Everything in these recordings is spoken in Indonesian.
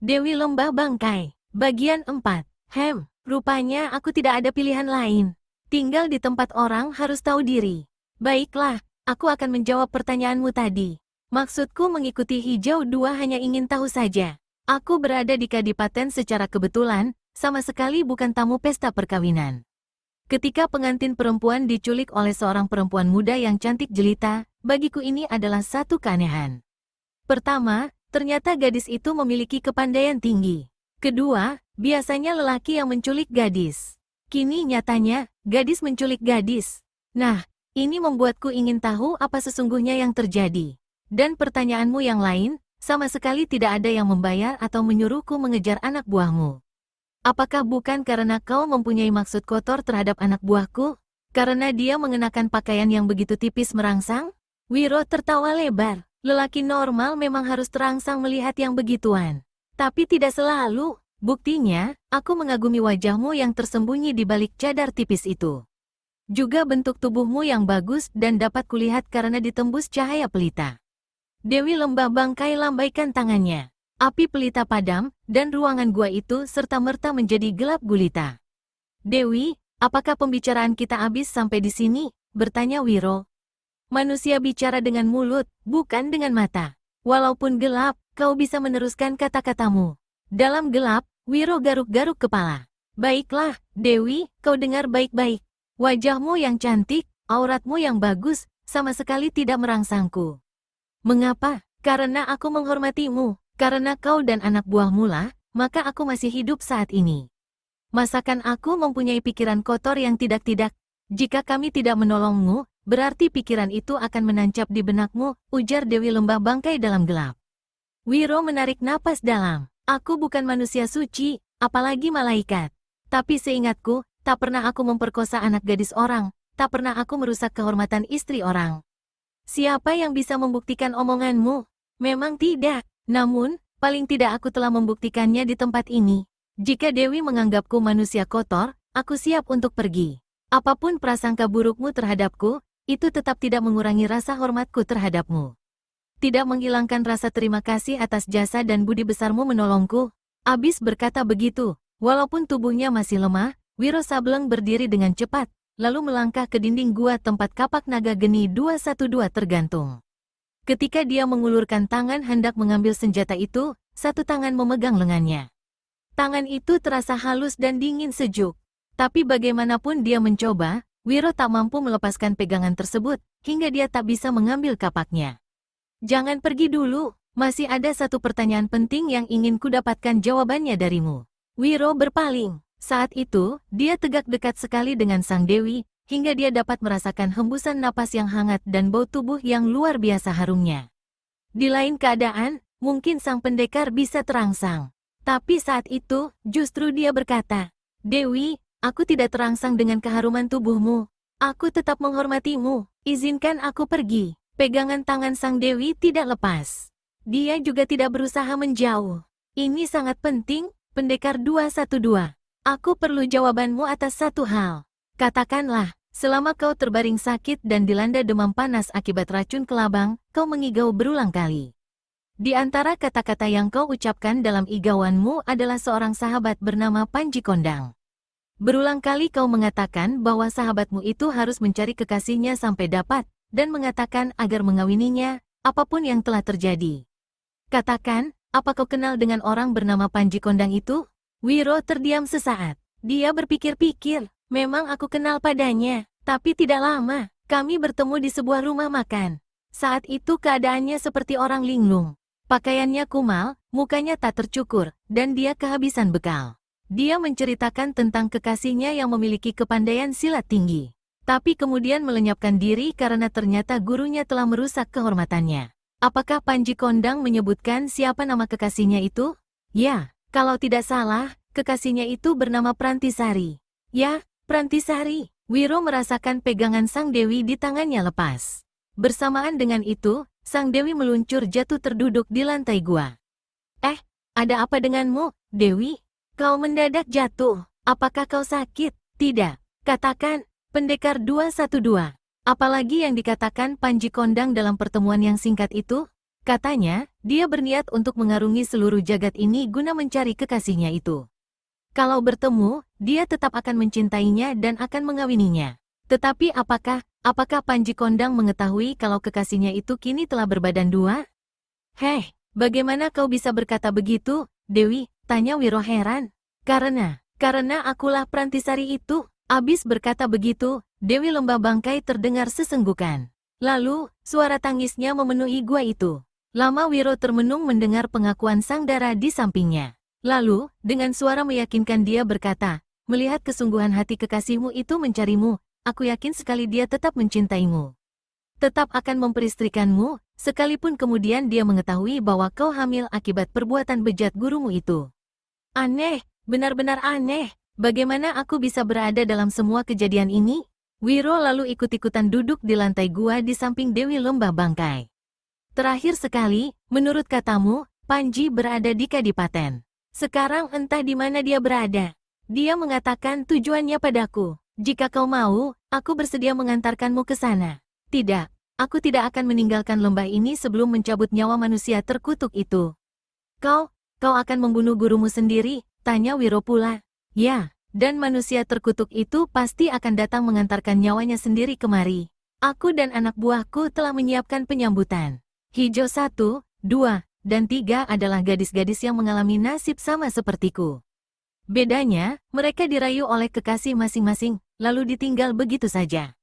Dewi Lembah Bangkai, bagian 4. Rupanya aku tidak ada pilihan lain. Tinggal di tempat orang harus tahu diri. Baiklah, aku akan menjawab pertanyaanmu tadi. Maksudku mengikuti hijau 2 hanya ingin tahu saja. Aku berada di kadipaten secara kebetulan, sama sekali bukan tamu pesta perkawinan. Ketika pengantin perempuan diculik oleh seorang perempuan muda yang cantik jelita, bagiku ini adalah satu keanehan. Pertama, ternyata gadis itu memiliki kepandaian tinggi. Kedua, biasanya lelaki yang menculik gadis. Kini nyatanya, gadis menculik gadis. Nah, ini membuatku ingin tahu apa sesungguhnya yang terjadi. Dan pertanyaanmu yang lain, sama sekali tidak ada yang membayar atau menyuruhku mengejar anak buahmu. Apakah bukan karena kau mempunyai maksud kotor terhadap anak buahku? Karena dia mengenakan pakaian yang begitu tipis merangsang? Wiro tertawa lebar. Lelaki normal memang harus terangsang melihat yang begituan. Tapi tidak selalu. Buktinya, aku mengagumi wajahmu yang tersembunyi di balik cadar tipis itu. Juga bentuk tubuhmu yang bagus dan dapat kulihat karena ditembus cahaya pelita. Dewi Lembah Bangkai lambaikan tangannya. Api pelita padam, dan ruangan gua itu serta-merta menjadi gelap gulita. Dewi, apakah pembicaraan kita habis sampai di sini? Bertanya Wiro. Manusia bicara dengan mulut, bukan dengan mata. Walaupun gelap, kau bisa meneruskan kata-katamu. Dalam gelap, Wiro garuk-garuk kepala. Baiklah, Dewi, kau dengar baik-baik. Wajahmu yang cantik, auratmu yang bagus, sama sekali tidak merangsangku. Mengapa? Karena aku menghormatimu. Karena kau dan anak buahmu lah, maka aku masih hidup saat ini. Masakan aku mempunyai pikiran kotor yang tidak-tidak. Jika kami tidak menolongmu, berarti pikiran itu akan menancap di benakmu, ujar Dewi Lembah Bangkai dalam gelap. Wiro menarik napas dalam. Aku bukan manusia suci, apalagi malaikat. Tapi seingatku, tak pernah aku memperkosa anak gadis orang, tak pernah aku merusak kehormatan istri orang. Siapa yang bisa membuktikan omonganmu? Memang tidak, namun, paling tidak aku telah membuktikannya di tempat ini. Jika Dewi menganggapku manusia kotor, aku siap untuk pergi. Apapun prasangka burukmu terhadapku, itu tetap tidak mengurangi rasa hormatku terhadapmu. Tidak menghilangkan rasa terima kasih atas jasa dan budi besarmu menolongku. Abis berkata begitu, walaupun tubuhnya masih lemah, Wiro Sableng berdiri dengan cepat, lalu melangkah ke dinding gua tempat kapak naga geni 212 tergantung. Ketika dia mengulurkan tangan hendak mengambil senjata itu, satu tangan memegang lengannya. Tangan itu terasa halus dan dingin sejuk. Tapi bagaimanapun dia mencoba, Wiro tak mampu melepaskan pegangan tersebut, hingga dia tak bisa mengambil kapaknya. Jangan pergi dulu, masih ada satu pertanyaan penting yang ingin kudapatkan jawabannya darimu. Wiro berpaling. Saat itu, dia tegak dekat sekali dengan sang Dewi, hingga dia dapat merasakan hembusan napas yang hangat dan bau tubuh yang luar biasa harumnya. Di lain keadaan, mungkin sang pendekar bisa terangsang. Tapi saat itu, justru dia berkata, Dewi, aku tidak terangsang dengan keharuman tubuhmu. Aku tetap menghormatimu, izinkan aku pergi. Pegangan tangan sang Dewi tidak lepas. Dia juga tidak berusaha menjauh. Ini sangat penting, pendekar 212. Aku perlu jawabanmu atas satu hal. Katakanlah, selama kau terbaring sakit dan dilanda demam panas akibat racun kelabang, kau mengigau berulang kali. Di antara kata-kata yang kau ucapkan dalam igauanmu adalah seorang sahabat bernama Panji Kondang. Berulang kali kau mengatakan bahwa sahabatmu itu harus mencari kekasihnya sampai dapat, dan mengatakan agar mengawininya, apapun yang telah terjadi. Katakan, apa kau kenal dengan orang bernama Panji Kondang itu? Wiro terdiam sesaat. Dia berpikir-pikir, memang aku kenal padanya, tapi tidak lama. Kami bertemu di sebuah rumah makan. Saat itu keadaannya seperti orang linglung. Pakaiannya kumal, mukanya tak tercukur, dan dia kehabisan bekal. Dia menceritakan tentang kekasihnya yang memiliki kepandaian silat tinggi. Tapi kemudian melenyapkan diri karena ternyata gurunya telah merusak kehormatannya. Apakah Panji Kondang menyebutkan siapa nama kekasihnya itu? Ya, kalau tidak salah, kekasihnya itu bernama Prantisari. Ya, Prantisari. Wiro merasakan pegangan sang Dewi di tangannya lepas. Bersamaan dengan itu, sang Dewi meluncur jatuh terduduk di lantai gua. Ada apa denganmu, Dewi? Kau mendadak jatuh. Apakah kau sakit? Tidak. Katakan. Pendekar 212. Apalagi yang dikatakan Panji Kondang dalam pertemuan yang singkat itu? Katanya, dia berniat untuk mengarungi seluruh jagat ini guna mencari kekasihnya itu. Kalau bertemu, dia tetap akan mencintainya dan akan mengawininya. Tetapi apakah Panji Kondang mengetahui kalau kekasihnya itu kini telah berbadan dua? Heh, bagaimana kau bisa berkata begitu, Dewi? Tanya Wiro heran. Karena akulah Prantisari itu. Abis berkata begitu, Dewi Lembah Bangkai terdengar sesenggukan. Lalu, suara tangisnya memenuhi gua itu. Lama Wiro termenung mendengar pengakuan sang dara di sampingnya. Lalu, dengan suara meyakinkan dia berkata, melihat kesungguhan hati kekasihmu itu mencarimu, aku yakin sekali dia tetap mencintaimu. Tetap akan memperistrikanmu, sekalipun kemudian dia mengetahui bahwa kau hamil akibat perbuatan bejat gurumu itu. Aneh, benar-benar aneh. Bagaimana aku bisa berada dalam semua kejadian ini? Wiro lalu ikut-ikutan duduk di lantai gua di samping Dewi Lembah Bangkai. Terakhir sekali, menurut katamu, Panji berada di Kadipaten. Sekarang entah di mana dia berada. Dia mengatakan tujuannya padaku. Jika kau mau, aku bersedia mengantarkanmu ke sana. Tidak, aku tidak akan meninggalkan lembah ini sebelum mencabut nyawa manusia terkutuk itu. Kau akan membunuh gurumu sendiri? Tanya Wiro pula. Ya, dan manusia terkutuk itu pasti akan datang mengantarkan nyawanya sendiri kemari. Aku dan anak buahku telah menyiapkan penyambutan. Hijau 1, 2, dan 3 adalah gadis-gadis yang mengalami nasib sama sepertiku. Bedanya, mereka dirayu oleh kekasih masing-masing, lalu ditinggal begitu saja.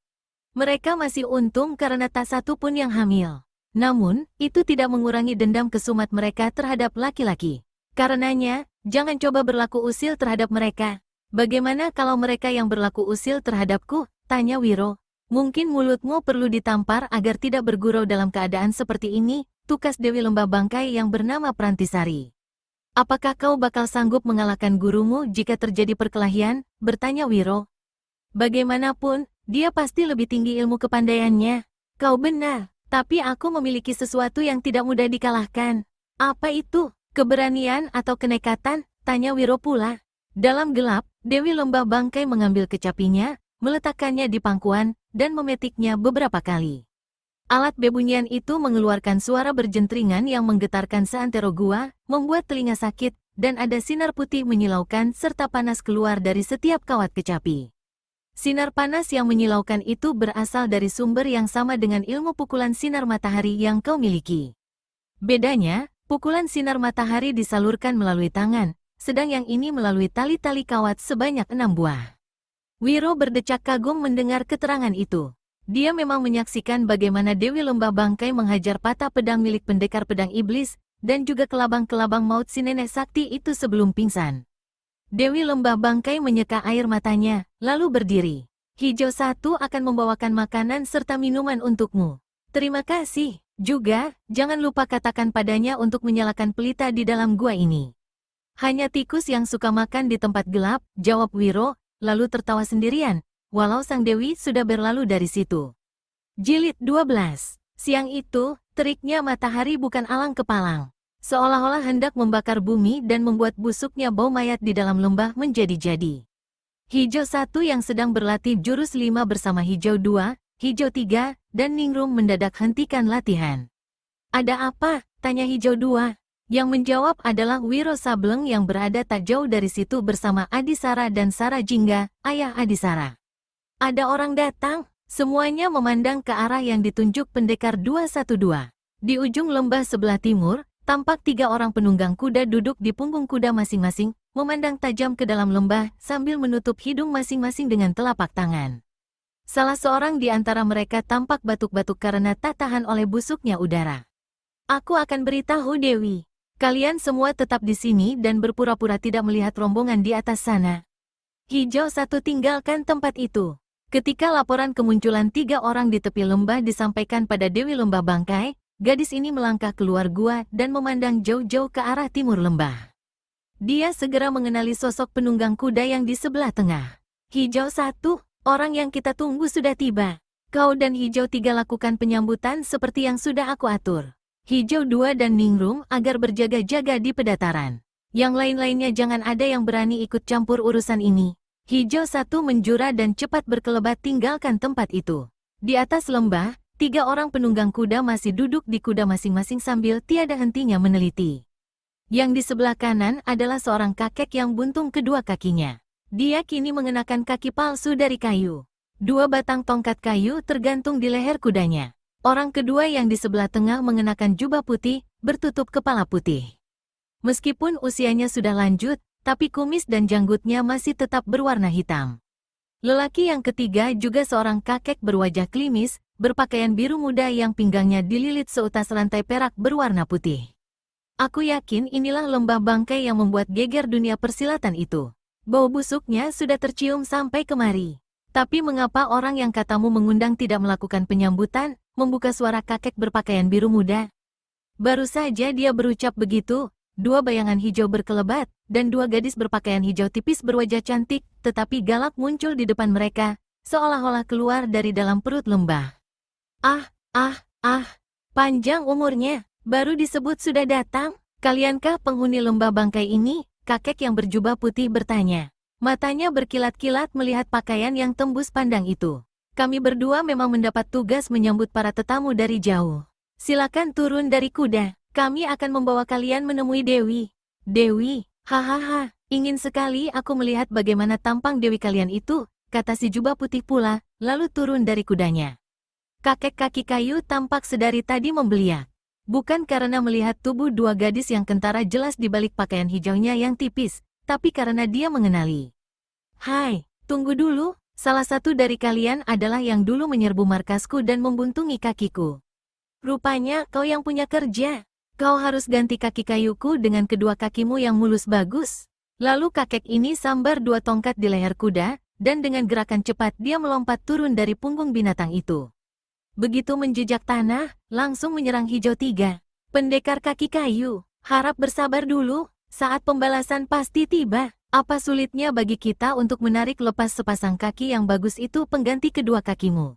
Mereka masih untung karena tak satu pun yang hamil. Namun, itu tidak mengurangi dendam kesumat mereka terhadap laki-laki. Karenanya, jangan coba berlaku usil terhadap mereka. Bagaimana kalau mereka yang berlaku usil terhadapku? Tanya Wiro. Mungkin mulutmu perlu ditampar agar tidak bergurau dalam keadaan seperti ini, tukas Dewi Lembah Bangkai yang bernama Prantisari. Apakah kau bakal sanggup mengalahkan gurumu jika terjadi perkelahian? Bertanya Wiro. Bagaimanapun, dia pasti lebih tinggi ilmu kepandaiannya. Kau benar, tapi aku memiliki sesuatu yang tidak mudah dikalahkan. Apa itu? Keberanian atau kenekatan? Tanya Wiro pula. Dalam gelap, Dewi Lembah Bangkai mengambil kecapinya, meletakkannya di pangkuan, dan memetiknya beberapa kali. Alat bebunyian itu mengeluarkan suara berjentringan yang menggetarkan seantero gua, membuat telinga sakit, dan ada sinar putih menyilaukan serta panas keluar dari setiap kawat kecapi. Sinar panas yang menyilaukan itu berasal dari sumber yang sama dengan ilmu pukulan sinar matahari yang kau miliki. Bedanya, pukulan sinar matahari disalurkan melalui tangan, sedang yang ini melalui tali-tali kawat sebanyak 6 buah. Wiro berdecak kagum mendengar keterangan itu. Dia memang menyaksikan bagaimana Dewi Lembah Bangkai menghajar patah pedang milik pendekar pedang iblis, dan juga kelabang-kelabang maut si nenek sakti itu sebelum pingsan. Dewi Lembah Bangkai menyeka air matanya, lalu berdiri. Hijau 1 akan membawakan makanan serta minuman untukmu. Terima kasih. Juga, jangan lupa katakan padanya untuk menyalakan pelita di dalam gua ini. Hanya tikus yang suka makan di tempat gelap, jawab Wiro, lalu tertawa sendirian, walau sang dewi sudah berlalu dari situ. Jilid 12. Siang itu, teriknya matahari bukan alang kepalang. Seolah-olah hendak membakar bumi dan membuat busuknya bau mayat di dalam lembah menjadi-jadi. Hijau 1 yang sedang berlatih jurus 5 bersama Hijau 2, Hijau 3, dan Ningrum mendadak hentikan latihan. Ada apa? Tanya Hijau 2. Yang menjawab adalah Wiro Sableng yang berada tak jauh dari situ bersama Adisara dan Sara Jingga, ayah Adisara. Ada orang datang, semuanya memandang ke arah yang ditunjuk pendekar 212. Di ujung lembah sebelah timur, tampak 3 orang penunggang kuda duduk di punggung kuda masing-masing, memandang tajam ke dalam lembah sambil menutup hidung masing-masing dengan telapak tangan. Salah seorang di antara mereka tampak batuk-batuk karena tak tahan oleh busuknya udara. Aku akan beritahu Dewi. Kalian semua tetap di sini dan berpura-pura tidak melihat rombongan di atas sana. Hijau 1 tinggalkan tempat itu. Ketika laporan kemunculan 3 orang di tepi lembah disampaikan pada Dewi Lembah Bangkai, gadis ini melangkah keluar gua dan memandang jauh-jauh ke arah timur lembah. Dia segera mengenali sosok penunggang kuda yang di sebelah tengah. Hijau 1, orang yang kita tunggu sudah tiba. Kau dan Hijau 3 lakukan penyambutan seperti yang sudah aku atur. Hijau 2 dan Ningrum agar berjaga-jaga di pedataran. Yang lain-lainnya jangan ada yang berani ikut campur urusan ini. Hijau 1 menjura dan cepat berkelebat tinggalkan tempat itu. Di atas lembah, 3 orang penunggang kuda masih duduk di kuda masing-masing sambil tiada hentinya meneliti. Yang di sebelah kanan adalah seorang kakek yang buntung kedua kakinya. Dia kini mengenakan kaki palsu dari kayu. 2 batang tongkat kayu tergantung di leher kudanya. Orang kedua yang di sebelah tengah mengenakan jubah putih, bertutup kepala putih. Meskipun usianya sudah lanjut, tapi kumis dan janggutnya masih tetap berwarna hitam. Lelaki yang ketiga juga seorang kakek berwajah klimis, berpakaian biru muda yang pinggangnya dililit seutas rantai perak berwarna putih. Aku yakin inilah lembah bangkai yang membuat geger dunia persilatan itu. Bau busuknya sudah tercium sampai kemari. Tapi mengapa orang yang katamu mengundang tidak melakukan penyambutan, membuka suara kakek berpakaian biru muda? Baru saja dia berucap begitu, 2 bayangan hijau berkelebat, dan 2 gadis berpakaian hijau tipis berwajah cantik, tetapi galak muncul di depan mereka, seolah-olah keluar dari dalam perut lembah. Panjang umurnya, baru disebut sudah datang? Kaliankah penghuni lembah bangkai ini? Kakek yang berjubah putih bertanya. Matanya berkilat-kilat melihat pakaian yang tembus pandang itu. Kami berdua memang mendapat tugas menyambut para tetamu dari jauh. Silakan turun dari kuda. Kami akan membawa kalian menemui Dewi. Dewi, hahaha, ingin sekali aku melihat bagaimana tampang Dewi kalian itu, kata si jubah putih pula, lalu turun dari kudanya. Kakek kaki kayu tampak sedari tadi membeliak. Bukan karena melihat tubuh 2 gadis yang kentara jelas di balik pakaian hijaunya yang tipis, tapi karena dia mengenali. Hai, tunggu dulu, salah satu dari kalian adalah yang dulu menyerbu markasku dan membuntungi kakiku. Rupanya kau yang punya kerja. Kau harus ganti kaki kayuku dengan kedua kakimu yang mulus bagus. Lalu kakek ini sambar 2 tongkat di leher kuda, dan dengan gerakan cepat dia melompat turun dari punggung binatang itu. Begitu menjejak tanah, langsung menyerang hijau 3. Pendekar kaki kayu, harap bersabar dulu, saat pembalasan pasti tiba. Apa sulitnya bagi kita untuk menarik lepas sepasang kaki yang bagus itu pengganti kedua kakimu?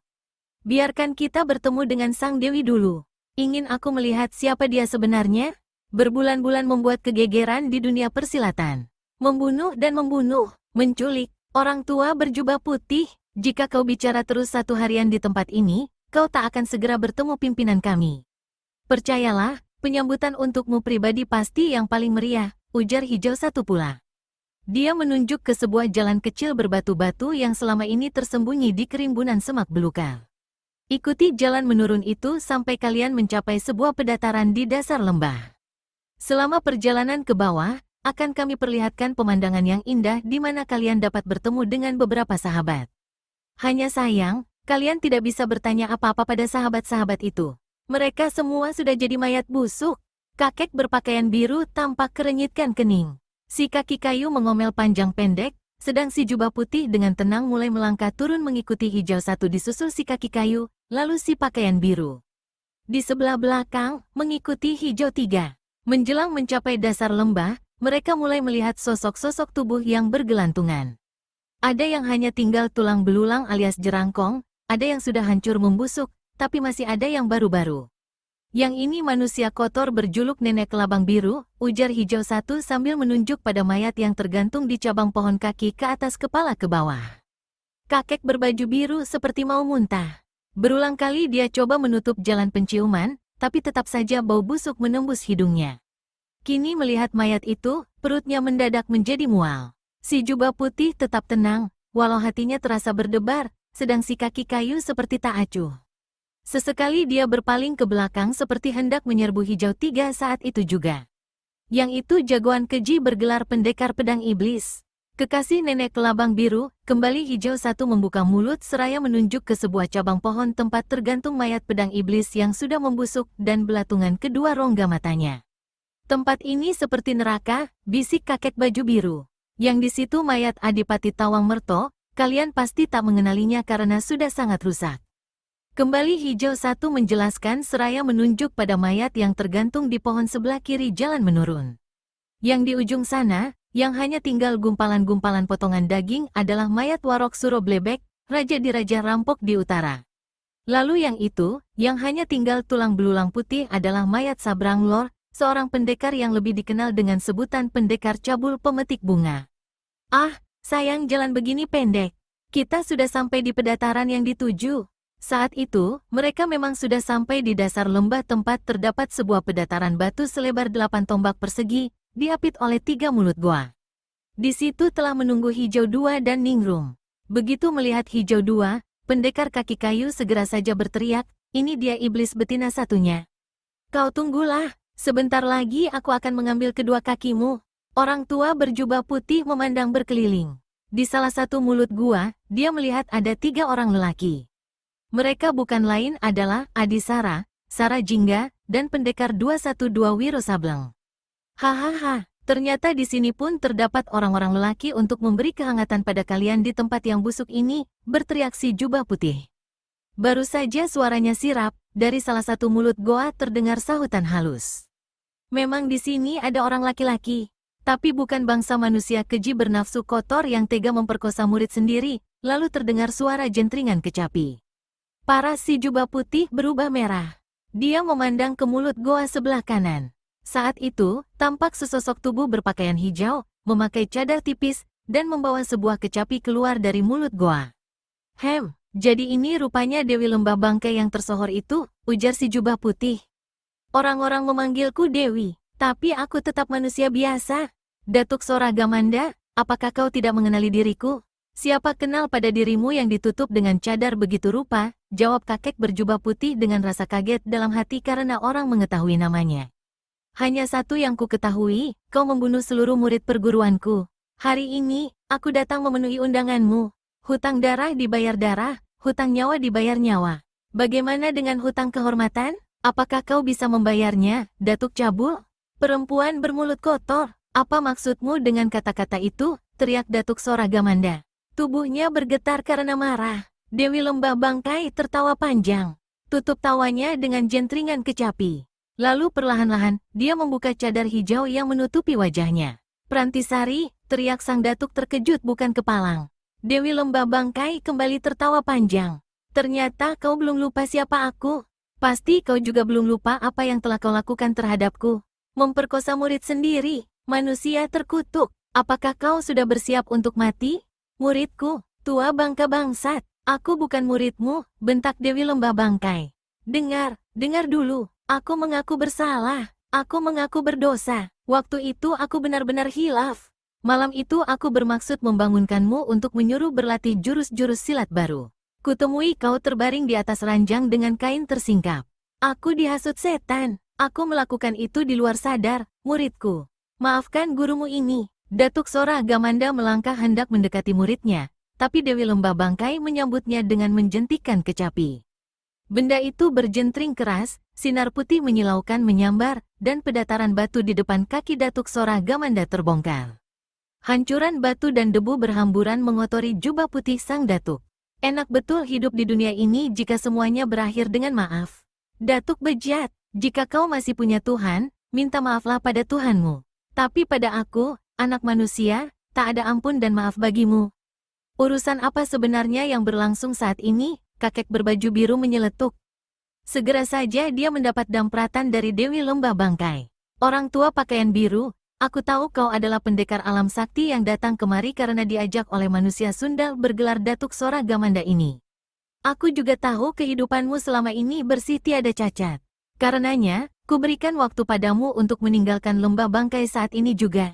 Biarkan kita bertemu dengan Sang Dewi dulu. Ingin aku melihat siapa dia sebenarnya? Berbulan-bulan membuat kegegeran di dunia persilatan. Membunuh dan membunuh, menculik, orang tua berjubah putih. Jika kau bicara terus 1 harian di tempat ini, kau tak akan segera bertemu pimpinan kami. Percayalah, penyambutan untukmu pribadi pasti yang paling meriah, ujar hijau 1 pula. Dia menunjuk ke sebuah jalan kecil berbatu-batu yang selama ini tersembunyi di kerimbunan semak belukar. Ikuti jalan menurun itu sampai kalian mencapai sebuah pedataran di dasar lembah. Selama perjalanan ke bawah, akan kami perlihatkan pemandangan yang indah di mana kalian dapat bertemu dengan beberapa sahabat. Hanya sayang, kalian tidak bisa bertanya apa-apa pada sahabat-sahabat itu. Mereka semua sudah jadi mayat busuk. Kakek berpakaian biru tampak kerenyitkan kening. Si kaki kayu mengomel panjang pendek, sedang si jubah putih dengan tenang mulai melangkah turun mengikuti hijau 1 disusul si kaki kayu, lalu si pakaian biru. Di sebelah belakang, mengikuti hijau 3. Menjelang mencapai dasar lembah, mereka mulai melihat sosok-sosok tubuh yang bergelantungan. Ada yang hanya tinggal tulang belulang alias jerangkong, ada yang sudah hancur membusuk, tapi masih ada yang baru-baru. Yang ini manusia kotor berjuluk nenek kelabang biru, ujar hijau 1 sambil menunjuk pada mayat yang tergantung di cabang pohon kaki ke atas kepala ke bawah. Kakek berbaju biru seperti mau muntah. Berulang kali dia coba menutup jalan penciuman, tapi tetap saja bau busuk menembus hidungnya. Kini melihat mayat itu, perutnya mendadak menjadi mual. Si jubah putih tetap tenang, walau hatinya terasa berdebar, sedang si kaki kayu seperti tak acuh. Sesekali dia berpaling ke belakang seperti hendak menyerbu hijau 3 saat itu juga. Yang itu jagoan keji bergelar pendekar pedang iblis. Kekasih nenek kelabang biru, kembali hijau 1 membuka mulut seraya menunjuk ke sebuah cabang pohon tempat tergantung mayat pedang iblis yang sudah membusuk dan belatungan kedua rongga matanya. Tempat ini seperti neraka, bisik kakek baju biru. Yang di situ mayat Adipati Tawang Merto, kalian pasti tak mengenalinya karena sudah sangat rusak. Kembali hijau 1 menjelaskan seraya menunjuk pada mayat yang tergantung di pohon sebelah kiri jalan menurun. Yang di ujung sana, yang hanya tinggal gumpalan-gumpalan potongan daging adalah mayat Warok Suro Blebek, raja di Raja Rampok di utara. Lalu yang itu, yang hanya tinggal tulang belulang putih adalah mayat Sabrang Lor, seorang pendekar yang lebih dikenal dengan sebutan pendekar cabul pemetik bunga. Ah, sayang jalan begini pendek. Kita sudah sampai di pedataran yang dituju. Saat itu, mereka memang sudah sampai di dasar lembah tempat terdapat sebuah pedataran batu selebar 8 tombak persegi, diapit oleh 3 mulut goa. Di situ telah menunggu Hijau Dua dan Ningrum. Begitu melihat Hijau Dua, pendekar kaki kayu segera saja berteriak, "Ini dia iblis betina satunya. Kau tunggulah, sebentar lagi aku akan mengambil kedua kakimu." Orang tua berjubah putih memandang berkeliling. Di salah satu mulut gua, dia melihat ada 3 orang lelaki. Mereka bukan lain adalah Adi Sara, Sara Jingga, dan pendekar 212 Wiro Sableng. Hahaha, ternyata di sini pun terdapat orang-orang lelaki untuk memberi kehangatan pada kalian di tempat yang busuk ini, berteriak si jubah putih. Baru saja suaranya sirap, dari salah satu mulut goa terdengar sahutan halus. Memang di sini ada orang laki-laki, tapi bukan bangsa manusia keji bernafsu kotor yang tega memperkosa murid sendiri, lalu terdengar suara jentringan kecapi. Paras si jubah putih berubah merah. Dia memandang ke mulut goa sebelah kanan. Saat itu, tampak sesosok tubuh berpakaian hijau, memakai cadar tipis, dan membawa sebuah kecapi keluar dari mulut goa. Jadi ini rupanya Dewi Lembah Bangkai yang tersohor itu, ujar si jubah putih. Orang-orang memanggilku Dewi, tapi aku tetap manusia biasa. Datuk Soragamanda, apakah kau tidak mengenali diriku? Siapa kenal pada dirimu yang ditutup dengan cadar begitu rupa, jawab kakek berjubah putih dengan rasa kaget dalam hati karena orang mengetahui namanya. Hanya satu yang ku ketahui, kau membunuh seluruh murid perguruanku. Hari ini, aku datang memenuhi undanganmu. Hutang darah dibayar darah, hutang nyawa dibayar nyawa. Bagaimana dengan hutang kehormatan? Apakah kau bisa membayarnya, Datuk Cabul? Perempuan bermulut kotor. Apa maksudmu dengan kata-kata itu? Teriak Datuk Soragamanda. Tubuhnya bergetar karena marah. Dewi Lembah Bangkai tertawa panjang. Tutup tawanya dengan jentringan kecapi. Lalu perlahan-lahan, dia membuka cadar hijau yang menutupi wajahnya. Prantisari, teriak sang datuk terkejut bukan kepalang. Dewi Lembah Bangkai kembali tertawa panjang. Ternyata kau belum lupa siapa aku. Pasti kau juga belum lupa apa yang telah kau lakukan terhadapku. Memperkosa murid sendiri. Manusia terkutuk, apakah kau sudah bersiap untuk mati? Muridku, tua bangka bangsat, aku bukan muridmu, bentak Dewi Lembah Bangkai. Dengar dulu, aku mengaku bersalah, aku mengaku berdosa, waktu itu aku benar-benar hilaf. Malam itu aku bermaksud membangunkanmu untuk menyuruh berlatih jurus-jurus silat baru. Kutemui kau terbaring di atas ranjang dengan kain tersingkap. Aku dihasut setan, aku melakukan itu di luar sadar, muridku. Maafkan gurumu ini. Datuk Soragamanda melangkah hendak mendekati muridnya, tapi Dewi Lembah Bangkai menyambutnya dengan menjentikkan kecapi. Benda itu berjentring keras, sinar putih menyilaukan menyambar, dan pedataran batu di depan kaki Datuk Soragamanda terbongkar. Hancuran batu dan debu berhamburan mengotori jubah putih sang datuk. Enak betul hidup di dunia ini jika semuanya berakhir dengan maaf. Datuk bejat, jika kau masih punya Tuhan, minta maaflah pada Tuhanmu. Tapi pada aku, anak manusia, tak ada ampun dan maaf bagimu. Urusan apa sebenarnya yang berlangsung saat ini? Kakek berbaju biru menyeletuk. Segera saja dia mendapat dampratan dari Dewi Lembah Bangkai. Orang tua pakaian biru, aku tahu kau adalah pendekar alam sakti yang datang kemari karena diajak oleh manusia sundal bergelar Datuk Soragamanda ini. Aku juga tahu kehidupanmu selama ini bersih tiada cacat. Karenanya, kuberikan waktu padamu untuk meninggalkan Lembah Bangkai saat ini juga.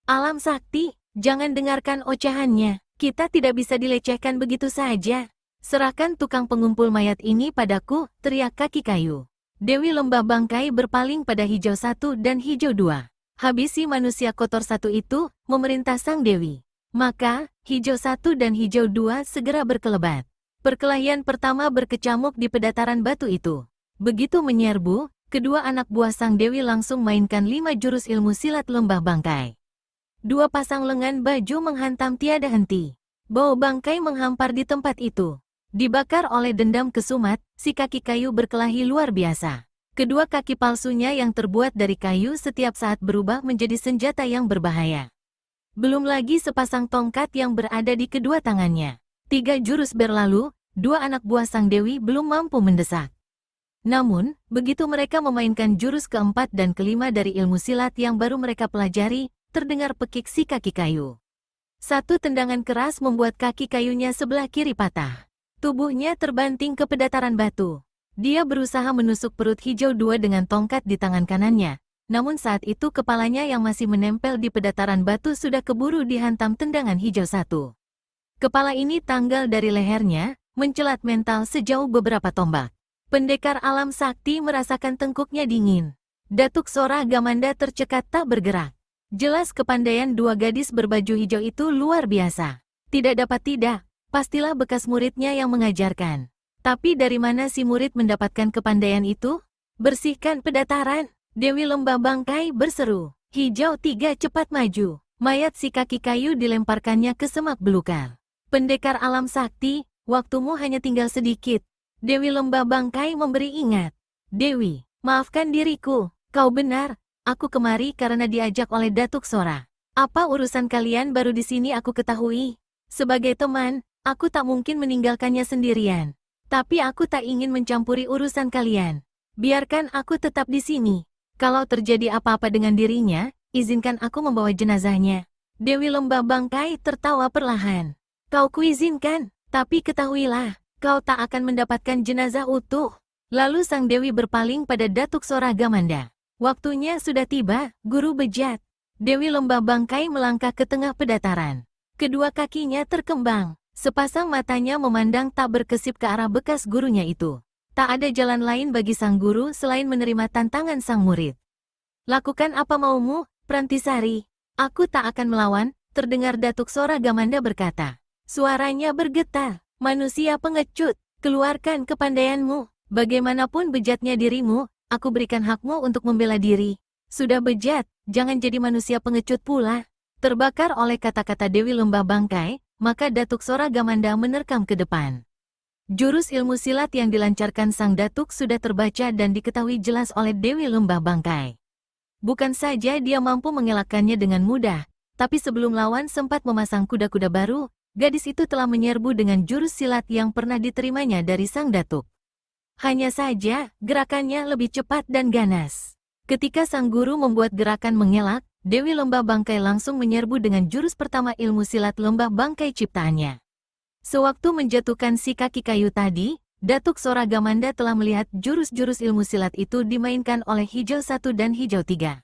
Alam sakti, jangan dengarkan ocehannya. Kita tidak bisa dilecehkan begitu saja. Serahkan tukang pengumpul mayat ini padaku, teriak kaki kayu. Dewi Lembah Bangkai berpaling pada Hijau 1 dan Hijau 2. Habisi manusia kotor satu itu, memerintah sang Dewi. Maka, Hijau 1 dan Hijau 2 segera berkelebat. Perkelahian pertama berkecamuk di pedataran batu itu. Begitu menyerbu, kedua anak buah sang Dewi langsung mainkan 5 jurus ilmu silat Lembah Bangkai. 2 pasang lengan baju menghantam tiada henti. Bau bangkai menghampar di tempat itu. Dibakar oleh dendam kesumat, si kaki kayu berkelahi luar biasa. Kedua kaki palsunya yang terbuat dari kayu setiap saat berubah menjadi senjata yang berbahaya. Belum lagi sepasang tongkat yang berada di kedua tangannya. 3 jurus berlalu, 2 anak buah sang Dewi belum mampu mendesak. Namun, begitu mereka memainkan jurus keempat dan kelima dari ilmu silat yang baru mereka pelajari, terdengar pekik si kaki kayu. Satu tendangan keras membuat kaki kayunya sebelah kiri patah. Tubuhnya terbanting ke pedataran batu. Dia berusaha menusuk perut hijau dua dengan tongkat di tangan kanannya. Namun saat itu kepalanya yang masih menempel di pedataran batu sudah keburu dihantam tendangan hijau satu. Kepala ini tanggal dari lehernya, mencelat mental sejauh beberapa tombak. Pendekar alam sakti merasakan tengkuknya dingin. Datuk Sora Gamanda tercekat tak bergerak. Jelas kepandaian dua gadis berbaju hijau itu luar biasa. Tidak dapat tidak, pastilah bekas muridnya yang mengajarkan. Tapi dari mana si murid mendapatkan kepandaian itu? Bersihkan pedataran. Dewi Lembah Bangkai berseru. Hijau 3 cepat maju. Mayat si kaki kayu dilemparkannya ke semak belukar. Pendekar alam sakti, waktumu hanya tinggal sedikit. Dewi Lembah Bangkai memberi ingat. Dewi, maafkan diriku. Kau benar, aku kemari karena diajak oleh Datuk Sora. Apa urusan kalian baru di sini aku ketahui. Sebagai teman, aku tak mungkin meninggalkannya sendirian. Tapi aku tak ingin mencampuri urusan kalian. Biarkan aku tetap di sini. Kalau terjadi apa-apa dengan dirinya, izinkan aku membawa jenazahnya. Dewi Lembah Bangkai tertawa perlahan. Kau kuizinkan, tapi ketahuilah, kau tak akan mendapatkan jenazah utuh. Lalu sang Dewi berpaling pada Datuk Sora Gamanda. Waktunya sudah tiba, guru bejat. Dewi Lembah Bangkai melangkah ke tengah pedataran. Kedua kakinya terkembang. Sepasang matanya memandang tak berkesip ke arah bekas gurunya itu. Tak ada jalan lain bagi sang guru selain menerima tantangan sang murid. Lakukan apa maumu, Prantisari. Aku tak akan melawan, terdengar Datuk Sora Gamanda berkata. Suaranya bergetar. Manusia pengecut, keluarkan kepandaianmu. Bagaimanapun bejatnya dirimu, aku berikan hakmu untuk membela diri. Sudah bejat, jangan jadi manusia pengecut pula. Terbakar oleh kata-kata Dewi Lembah Bangkai, maka Datuk Sora Gamanda menerkam ke depan. Jurus ilmu silat yang dilancarkan sang datuk sudah terbaca dan diketahui jelas oleh Dewi Lembah Bangkai. Bukan saja dia mampu mengelakkannya dengan mudah, tapi sebelum lawan sempat memasang kuda-kuda baru, gadis itu telah menyerbu dengan jurus silat yang pernah diterimanya dari sang datuk. Hanya saja, gerakannya lebih cepat dan ganas. Ketika sang guru membuat gerakan mengelak, Dewi Lembah Bangkai langsung menyerbu dengan jurus pertama ilmu silat Lembah Bangkai ciptaannya. Sewaktu menjatuhkan si kaki kayu tadi, Datuk Sora Gamanda telah melihat jurus-jurus ilmu silat itu dimainkan oleh Hijau 1 dan Hijau 3.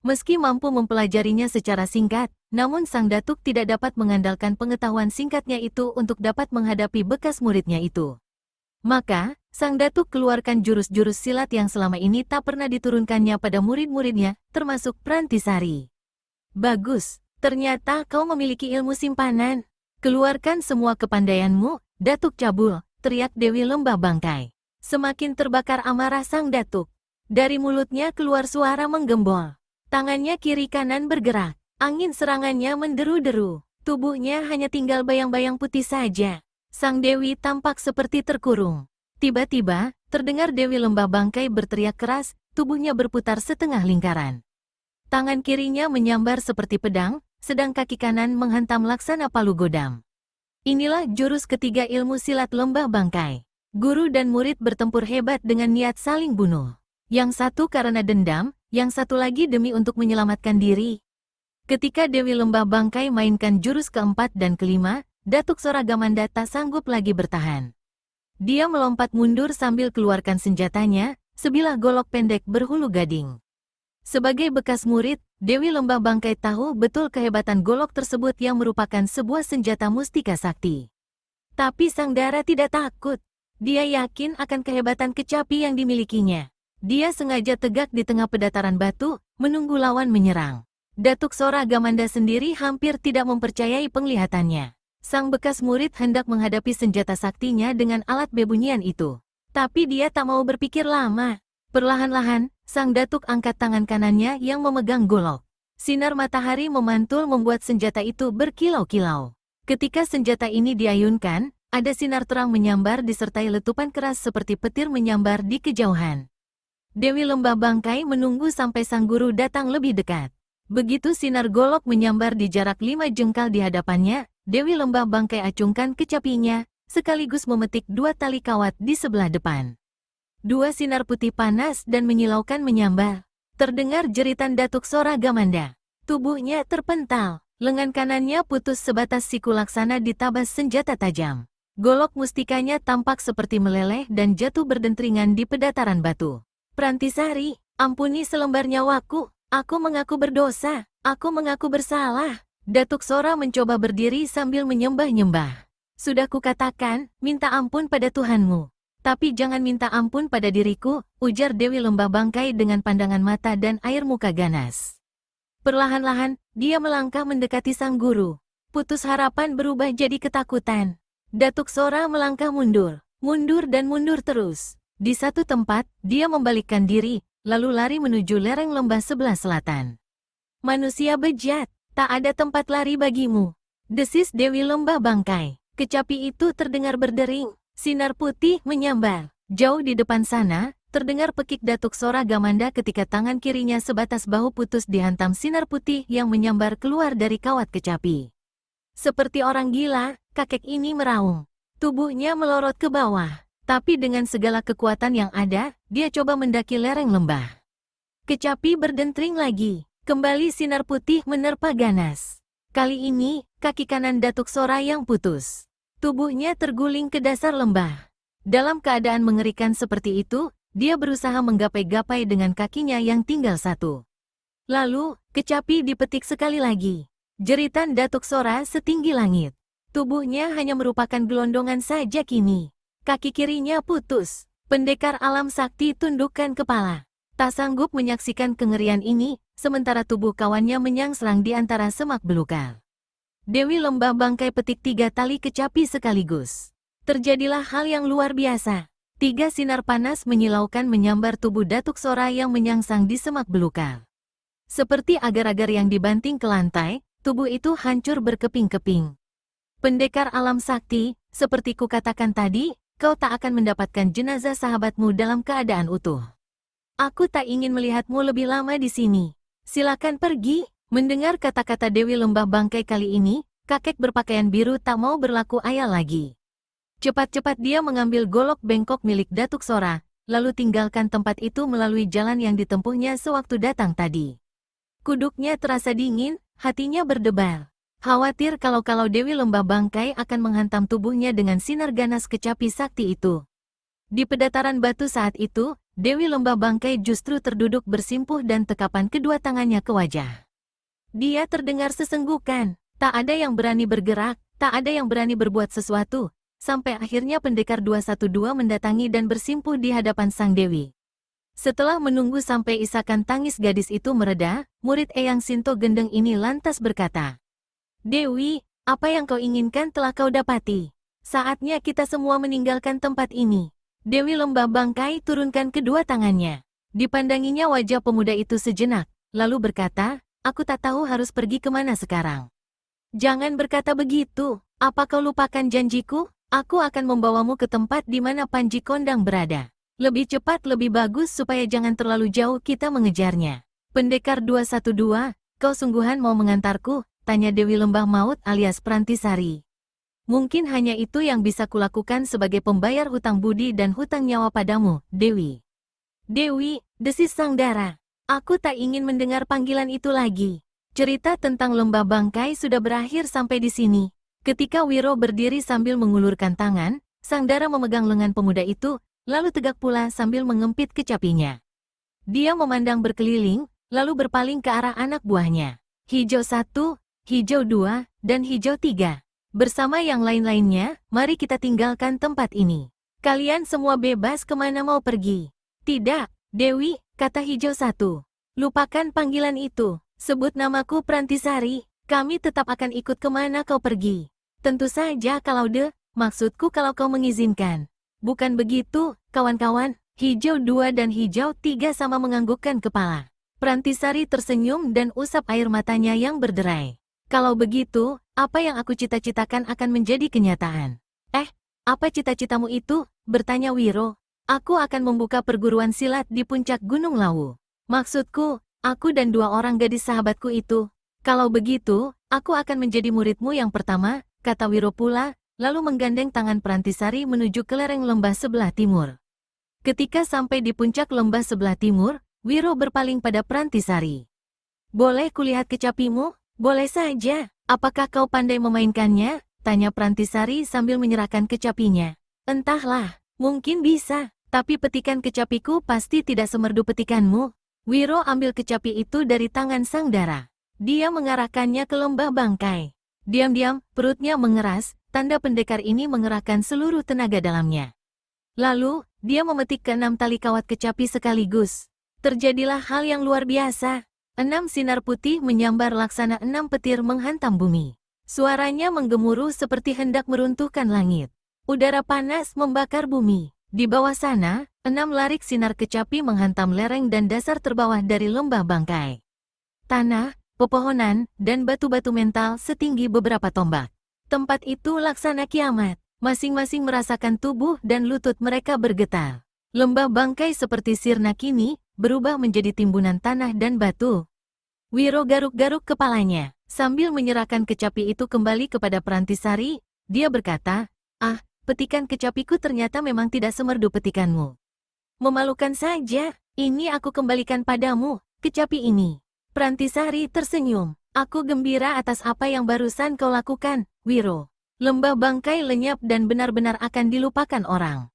Meski mampu mempelajarinya secara singkat, namun sang datuk tidak dapat mengandalkan pengetahuan singkatnya itu untuk dapat menghadapi bekas muridnya itu. Maka, sang datuk keluarkan jurus-jurus silat yang selama ini tak pernah diturunkannya pada murid-muridnya, termasuk Prantisari. Bagus, ternyata kau memiliki ilmu simpanan. Keluarkan semua kepandaianmu, Datuk Cabul, teriak Dewi Lembah Bangkai. Semakin terbakar amarah sang datuk. Dari mulutnya keluar suara menggembol. Tangannya kiri kanan bergerak. Angin serangannya menderu-deru. Tubuhnya hanya tinggal bayang-bayang putih saja. Sang Dewi tampak seperti terkurung. Tiba-tiba, terdengar Dewi Lembah Bangkai berteriak keras, tubuhnya berputar setengah lingkaran. Tangan kirinya menyambar seperti pedang, sedang kaki kanan menghantam laksana palu godam. Inilah jurus ketiga ilmu silat Lembah Bangkai. Guru dan murid bertempur hebat dengan niat saling bunuh. Yang satu karena dendam, yang satu lagi demi untuk menyelamatkan diri. Ketika Dewi Lembah Bangkai mainkan jurus keempat dan kelima, Datuk Sora Gamanda tak sanggup lagi bertahan. Dia melompat mundur sambil keluarkan senjatanya, sebilah golok pendek berhulu gading. Sebagai bekas murid, Dewi Lembah Bangkai tahu betul kehebatan golok tersebut yang merupakan sebuah senjata mustika sakti. Tapi sang dara tidak takut. Dia yakin akan kehebatan kecapi yang dimilikinya. Dia sengaja tegak di tengah pedataran batu, menunggu lawan menyerang. Datuk Sora Gamanda sendiri hampir tidak mempercayai penglihatannya. Sang bekas murid hendak menghadapi senjata saktinya dengan alat bebunyian itu. Tapi dia tak mau berpikir lama. Perlahan-lahan, sang datuk angkat tangan kanannya yang memegang golok. Sinar matahari memantul membuat senjata itu berkilau-kilau. Ketika senjata ini diayunkan, ada sinar terang menyambar disertai letupan keras seperti petir menyambar di kejauhan. Dewi Lembah Bangkai menunggu sampai sang guru datang lebih dekat. Begitu sinar golok menyambar di jarak 5 jengkal di hadapannya, Dewi Lembah Bangkai acungkan kecapinya, sekaligus memetik 2 tali kawat di sebelah depan. 2 sinar putih panas dan menyilaukan menyambar. Terdengar jeritan Datuk Sora Gamanda. Tubuhnya terpental, lengan kanannya putus sebatas siku laksana ditabas senjata tajam. Golok mustikanya tampak seperti meleleh dan jatuh berdentringan di pedataran batu. Prantisari, ampuni selembar nyawaku. Aku mengaku berdosa. Aku mengaku bersalah. Datuk Sora mencoba berdiri sambil menyembah-nyembah. Sudah kukatakan, minta ampun pada Tuhanmu. Tapi jangan minta ampun pada diriku, ujar Dewi Lembah Bangkai dengan pandangan mata dan air muka ganas. Perlahan-lahan, dia melangkah mendekati sang guru. Putus harapan berubah jadi ketakutan. Datuk Sora melangkah mundur, mundur dan mundur terus. Di satu tempat, dia membalikkan diri, lalu lari menuju lereng lembah sebelah selatan. Manusia bejat, tak ada tempat lari bagimu, desis Dewi Lembah Bangkai. Kecapi itu terdengar berdering, sinar putih menyambar. Jauh di depan sana, terdengar pekik Datuk Sora Gamanda ketika tangan kirinya sebatas bahu putus dihantam sinar putih yang menyambar keluar dari kawat kecapi. Seperti orang gila, kakek ini meraung. Tubuhnya melorot ke bawah. Tapi dengan segala kekuatan yang ada, dia coba mendaki lereng lembah. Kecapi berdentring lagi. Kembali sinar putih menerpa ganas. Kali ini, kaki kanan Datuk Sora yang putus. Tubuhnya terguling ke dasar lembah. Dalam keadaan mengerikan seperti itu, dia berusaha menggapai-gapai dengan kakinya yang tinggal satu. Lalu, kecapi dipetik sekali lagi. Jeritan Datuk Sora setinggi langit. Tubuhnya hanya merupakan gelondongan saja kini. Kaki kirinya putus. Pendekar alam sakti tundukkan kepala. Tak sanggup menyaksikan kengerian ini, sementara tubuh kawannya menyangsang di antara semak belukar. Dewi Lembah Bangkai petik 3 tali kecapi sekaligus. Terjadilah hal yang luar biasa. 3 sinar panas menyilaukan menyambar tubuh Datuk Sora yang menyangsang di semak belukar. Seperti agar-agar yang dibanting ke lantai, tubuh itu hancur berkeping-keping. Pendekar alam sakti, seperti kukatakan tadi, kau tak akan mendapatkan jenazah sahabatmu dalam keadaan utuh. Aku tak ingin melihatmu lebih lama di sini. Silakan pergi. Mendengar kata-kata Dewi Lembah Bangkai kali ini, kakek berpakaian biru tak mau berlaku ayal lagi. Cepat-cepat dia mengambil golok bengkok milik Datuk Sora, lalu tinggalkan tempat itu melalui jalan yang ditempuhnya sewaktu datang tadi. Kuduknya terasa dingin, hatinya berdebar. Khawatir kalau Dewi Lembah Bangkai akan menghantam tubuhnya dengan sinar ganas kecapi sakti itu. Di pedataran batu saat itu, Dewi Lembah Bangkai justru terduduk bersimpuh dan tekapan kedua tangannya ke wajah. Dia terdengar sesenggukan, tak ada yang berani bergerak, tak ada yang berani berbuat sesuatu, sampai akhirnya pendekar 212 mendatangi dan bersimpuh di hadapan sang Dewi. Setelah menunggu sampai isakan tangis gadis itu mereda, murid Eyang Sinto Gendeng ini lantas berkata, "Dewi, apa yang kau inginkan telah kau dapati. Saatnya kita semua meninggalkan tempat ini." Dewi Lembah Bangkai turunkan kedua tangannya. Dipandanginya wajah pemuda itu sejenak, lalu berkata, "Aku tak tahu harus pergi kemana sekarang." "Jangan berkata begitu. Apa kau lupakan janjiku? Aku akan membawamu ke tempat di mana Panji Kondang berada. Lebih cepat lebih bagus supaya jangan terlalu jauh kita mengejarnya." "Pendekar 212, kau sungguhan mau mengantarku?" tanya Dewi Lembah Maut alias Prantisari. "Mungkin hanya itu yang bisa kulakukan sebagai pembayar hutang budi dan hutang nyawa padamu, Dewi." "Dewi," desis sang dara. "Aku tak ingin mendengar panggilan itu lagi. Cerita tentang Lembah Bangkai sudah berakhir sampai di sini." Ketika Wiro berdiri sambil mengulurkan tangan, sang dara memegang lengan pemuda itu, lalu tegak pula sambil mengempit kecapinya. Dia memandang berkeliling, lalu berpaling ke arah anak buahnya. "Hijau 1, hijau 2, dan hijau 3. Bersama yang lain-lainnya, mari kita tinggalkan tempat ini. Kalian semua bebas kemana mau pergi." "Tidak, Dewi," kata hijau 1. "Lupakan panggilan itu. Sebut namaku Prantisari, kami tetap akan ikut kemana kau pergi." "Tentu saja maksudku kalau kau mengizinkan." "Bukan begitu, kawan-kawan." Hijau 2 dan hijau 3 sama menganggukkan kepala. Prantisari tersenyum dan usap air matanya yang berderai. "Kalau begitu, apa yang aku cita-citakan akan menjadi kenyataan." Apa cita-citamu itu?" bertanya Wiro. "Aku akan membuka perguruan silat di puncak Gunung Lawu. Maksudku, aku dan 2 orang gadis sahabatku itu. Kalau begitu, aku akan menjadi muridmu yang pertama," kata Wiro pula, lalu menggandeng tangan Prantisari menuju ke lereng lembah sebelah timur. Ketika sampai di puncak lembah sebelah timur, Wiro berpaling pada Prantisari. "Boleh kulihat kecapimu?" "Boleh saja. Apakah kau pandai memainkannya?" Tanya Prantisari sambil menyerahkan kecapinya. Entahlah, mungkin bisa, tapi petikan kecapiku pasti tidak semerdu petikanmu. Wiro ambil kecapi itu dari tangan sang dara. Dia mengarahkannya ke lembah bangkai. Diam-diam, perutnya mengeras, tanda pendekar ini mengerahkan seluruh tenaga dalamnya. Lalu, dia memetik ke-6 tali kawat kecapi sekaligus. Terjadilah hal yang luar biasa. 6 sinar putih menyambar laksana 6 petir menghantam bumi. Suaranya menggemuruh seperti hendak meruntuhkan langit. Udara panas membakar bumi. Di bawah sana, 6 larik sinar kecapi menghantam lereng dan dasar terbawah dari lembah bangkai. Tanah, pepohonan, dan batu-batu mental setinggi beberapa tombak. Tempat itu laksana kiamat. Masing-masing merasakan tubuh dan lutut mereka bergetar. Lembah bangkai seperti sirna kini, berubah menjadi timbunan tanah dan batu. Wiro garuk-garuk kepalanya. Sambil menyerahkan kecapi itu kembali kepada Prantisari, dia berkata, "Ah, petikan kecapiku ternyata memang tidak semerdu petikanmu. Memalukan saja, ini aku kembalikan padamu, kecapi ini." Prantisari tersenyum. "Aku gembira atas apa yang barusan kau lakukan, Wiro. Lembah bangkai lenyap dan benar-benar akan dilupakan orang.